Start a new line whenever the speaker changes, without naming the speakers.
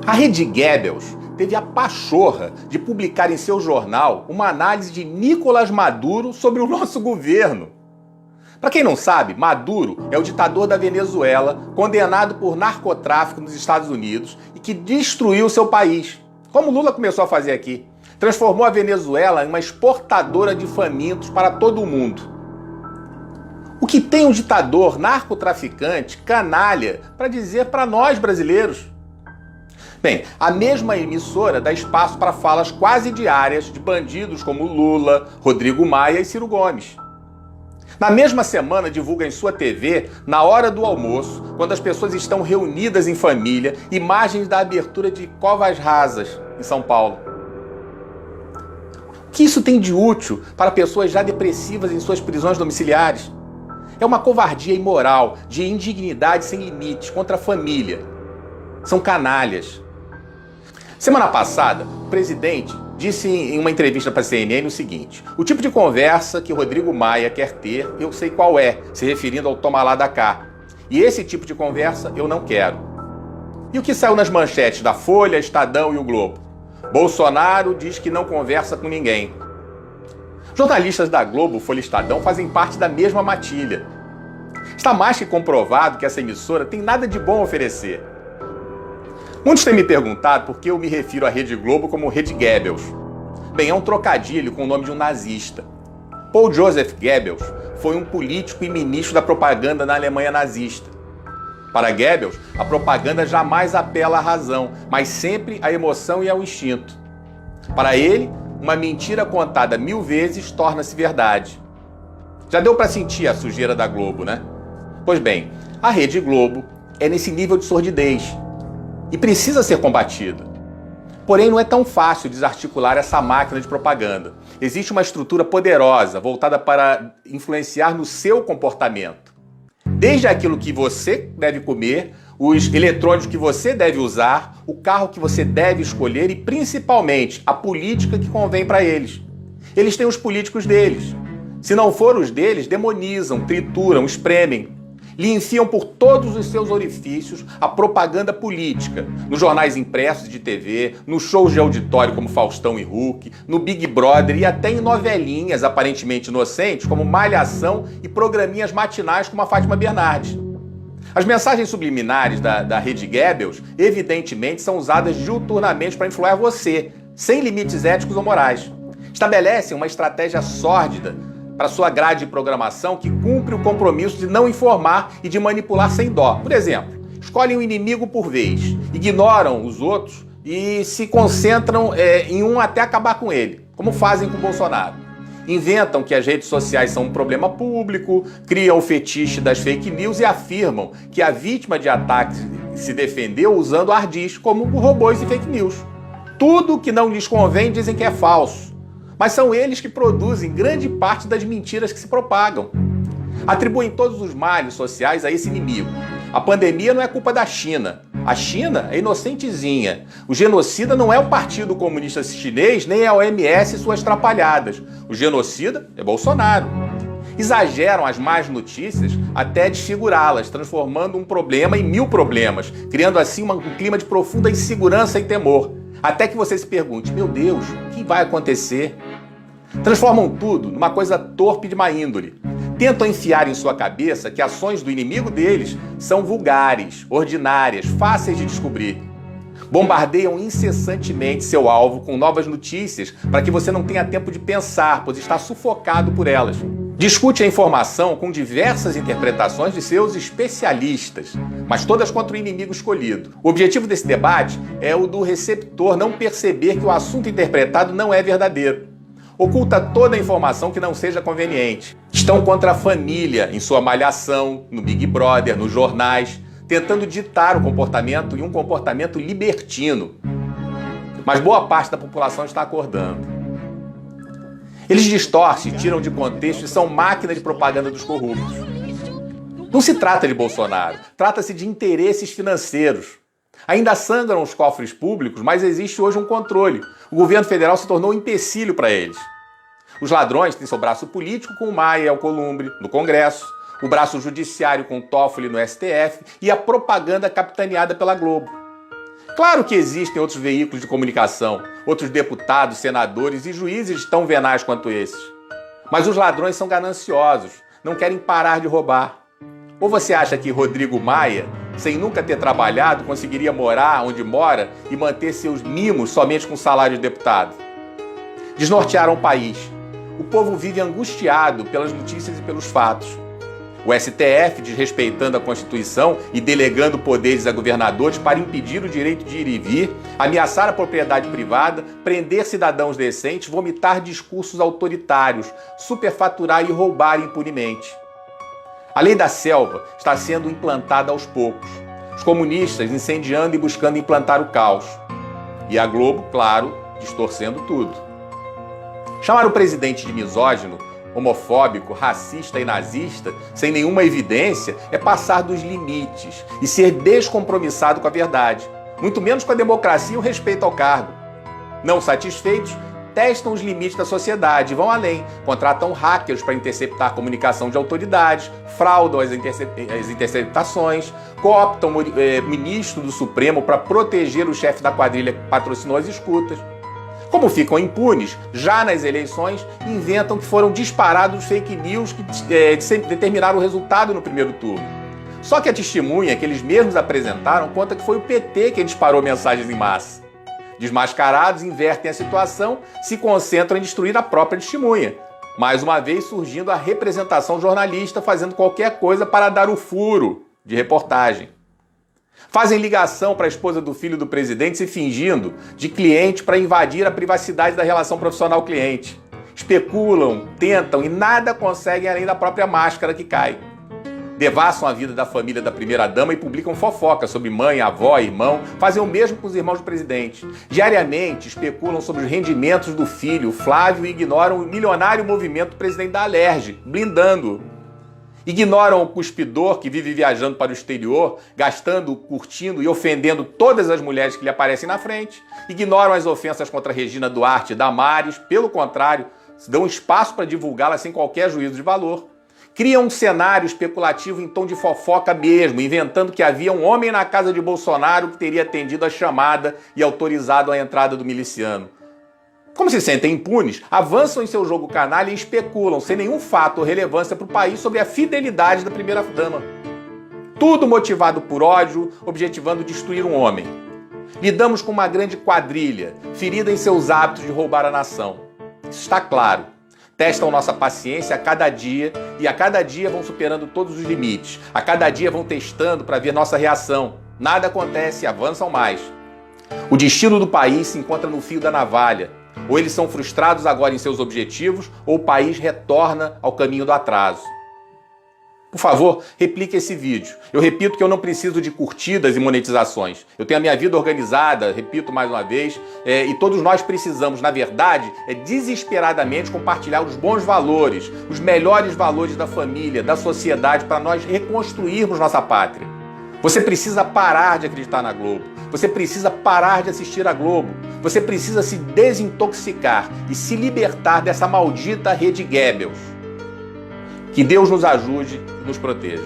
A Rede Goebbels teve a pachorra de publicar em seu jornal uma análise de Nicolás Maduro sobre o nosso governo. Para quem não sabe, Maduro é o ditador da Venezuela, condenado por narcotráfico nos Estados Unidos e que destruiu seu país, como Lula começou a fazer aqui. Transformou a Venezuela em uma exportadora de famintos para todo o mundo. O que tem um ditador narcotraficante, canalha, para dizer para nós brasileiros? Bem, a mesma emissora dá espaço para falas quase diárias de bandidos como Lula, Rodrigo Maia e Ciro Gomes. Na mesma semana divulga em sua TV, na hora do almoço, quando as pessoas estão reunidas em família, imagens da abertura de Covas Rasas, em São Paulo. O que isso tem de útil para pessoas já depressivas em suas prisões domiciliares? É uma covardia imoral, de indignidade sem limites contra a família. São canalhas. Semana passada, o presidente disse em uma entrevista para a CNN o seguinte: o tipo de conversa que Rodrigo Maia quer ter, eu sei qual é, se referindo ao toma lá da cá. E esse tipo de conversa eu não quero. E o que saiu nas manchetes da Folha, Estadão e o Globo? Bolsonaro diz que não conversa com ninguém. Jornalistas da Globo, Folha e Estadão fazem parte da mesma matilha. Está mais que comprovado que essa emissora tem nada de bom a oferecer. Muitos têm me perguntado por que eu me refiro à Rede Globo como Rede Goebbels. Bem, é um trocadilho com o nome de um nazista. Paul Joseph Goebbels foi um político e ministro da propaganda na Alemanha nazista. Para Goebbels, a propaganda jamais apela à razão, mas sempre à emoção e ao instinto. Para ele, uma mentira contada 1000 vezes torna-se verdade. Já deu para sentir a sujeira da Globo, né? Pois bem, a Rede Globo é nesse nível de sordidez e precisa ser combatida. Porém, não é tão fácil desarticular essa máquina de propaganda. Existe uma estrutura poderosa voltada para influenciar no seu comportamento. Desde aquilo que você deve comer, os eletrônicos que você deve usar, o carro que você deve escolher e, principalmente, a política que convém para eles. Eles têm os políticos deles. Se não for os deles, demonizam, trituram, espremem. Lhe enfiam por todos os seus orifícios a propaganda política, nos jornais impressos de TV, nos shows de auditório como Faustão e Hulk, no Big Brother e até em novelinhas aparentemente inocentes como Malhação e programinhas matinais como a Fátima Bernardes. As mensagens subliminares da Rede Goebbels, evidentemente, são usadas diuturnamente para influenciar você, sem limites éticos ou morais. Estabelecem uma estratégia sórdida para sua grade de programação que cumpre o compromisso de não informar e de manipular sem dó. Por exemplo, escolhem um inimigo por vez, ignoram os outros e se concentram em um até acabar com ele, como fazem com Bolsonaro. Inventam que as redes sociais são um problema público, criam o fetiche das fake news e afirmam que a vítima de ataques se defendeu usando ardis como robôs e fake news. Tudo que não lhes convém dizem que é falso. Mas são eles que produzem grande parte das mentiras que se propagam. Atribuem todos os males sociais a esse inimigo. A pandemia não é culpa da China. A China é inocentezinha. O genocida não é o Partido Comunista Chinês, nem a OMS e suas trapalhadas. O genocida é Bolsonaro. Exageram as más notícias até desfigurá-las, transformando um problema em 1000 problemas, criando assim um clima de profunda insegurança e temor. Até que você se pergunte, meu Deus, o que vai acontecer? Transformam tudo numa coisa torpe de má índole. Tentam enfiar em sua cabeça que ações do inimigo deles são vulgares, ordinárias, fáceis de descobrir. Bombardeiam incessantemente seu alvo com novas notícias para que você não tenha tempo de pensar, pois está sufocado por elas. Discute a informação com diversas interpretações de seus especialistas, mas todas contra o inimigo escolhido. O objetivo desse debate é o do receptor não perceber que o assunto interpretado não é verdadeiro. Oculta toda a informação que não seja conveniente. Estão contra a família, em sua malhação, no Big Brother, nos jornais, tentando ditar o comportamento e um comportamento libertino. Mas boa parte da população está acordando. Eles distorcem, tiram de contexto e são máquina de propaganda dos corruptos. Não se trata de Bolsonaro, trata-se de interesses financeiros. Ainda sangram os cofres públicos, mas existe hoje um controle. O governo federal se tornou um empecilho para eles. Os ladrões têm seu braço político com o Maia e Alcolumbre no Congresso, o braço judiciário com o Toffoli no STF e a propaganda capitaneada pela Globo. Claro que existem outros veículos de comunicação, outros deputados, senadores e juízes tão venais quanto esses. Mas os ladrões são gananciosos, não querem parar de roubar. Ou você acha que Rodrigo Maia, sem nunca ter trabalhado, conseguiria morar onde mora e manter seus mimos somente com salário de deputado? Desnortearam o país. O povo vive angustiado pelas notícias e pelos fatos. O STF, desrespeitando a Constituição e delegando poderes a governadores para impedir o direito de ir e vir, ameaçar a propriedade privada, prender cidadãos decentes, vomitar discursos autoritários, superfaturar e roubar impunemente. A lei da selva está sendo implantada aos poucos. Os comunistas incendiando e buscando implantar o caos. E a Globo, claro, distorcendo tudo. Chamar o presidente de misógino, homofóbico, racista e nazista, sem nenhuma evidência, é passar dos limites e ser descompromissado com a verdade, muito menos com a democracia e o respeito ao cargo. Não satisfeitos, testam os limites da sociedade e vão além, contratam hackers para interceptar a comunicação de autoridades, fraudam as interceptações, cooptam o ministro do Supremo para proteger o chefe da quadrilha que patrocinou as escutas. Como ficam impunes, já nas eleições, inventam que foram disparados fake news que determinaram o resultado no primeiro turno. Só que a testemunha que eles mesmos apresentaram conta que foi o PT quem disparou mensagens em massa. Desmascarados, invertem a situação, se concentram em destruir a própria testemunha. Mais uma vez surgindo a representação jornalista fazendo qualquer coisa para dar o furo de reportagem. Fazem ligação para a esposa do filho do presidente se fingindo de cliente para invadir a privacidade da relação profissional-cliente. Especulam, tentam e nada conseguem além da própria máscara que cai. Devassam a vida da família da primeira-dama e publicam fofocas sobre mãe, avó, irmão. Fazem o mesmo com os irmãos do presidente. Diariamente especulam sobre os rendimentos do filho, Flávio, e ignoram o milionário movimento do presidente da Alerj, blindando-o. Ignoram o cuspidor que vive viajando para o exterior, gastando, curtindo e ofendendo todas as mulheres que lhe aparecem na frente. Ignoram as ofensas contra Regina Duarte e Damares, pelo contrário, dão espaço para divulgá-las sem qualquer juízo de valor. Criam um cenário especulativo em tom de fofoca mesmo, inventando que havia um homem na casa de Bolsonaro que teria atendido a chamada e autorizado a entrada do miliciano. Como se sentem impunes, avançam em seu jogo canalha e especulam, sem nenhum fato ou relevância para o país, sobre a fidelidade da primeira-dama. Tudo motivado por ódio, objetivando destruir um homem. Lidamos com uma grande quadrilha, ferida em seus hábitos de roubar a nação. Isso está claro. Testam nossa paciência a cada dia e a cada dia vão superando todos os limites. A cada dia vão testando para ver nossa reação. Nada acontece e avançam mais. O destino do país se encontra no fio da navalha. Ou eles são frustrados agora em seus objetivos, ou o país retorna ao caminho do atraso. Por favor, replique esse vídeo. Eu repito que eu não preciso de curtidas e monetizações. Eu tenho a minha vida organizada, repito mais uma vez, e todos nós precisamos, na verdade, desesperadamente compartilhar os bons valores, os melhores valores da família, da sociedade, para nós reconstruirmos nossa pátria. Você precisa parar de acreditar na Globo. Você precisa parar de assistir a Globo. Você precisa se desintoxicar e se libertar dessa maldita rede Goebbels. Que Deus nos ajude e nos proteja.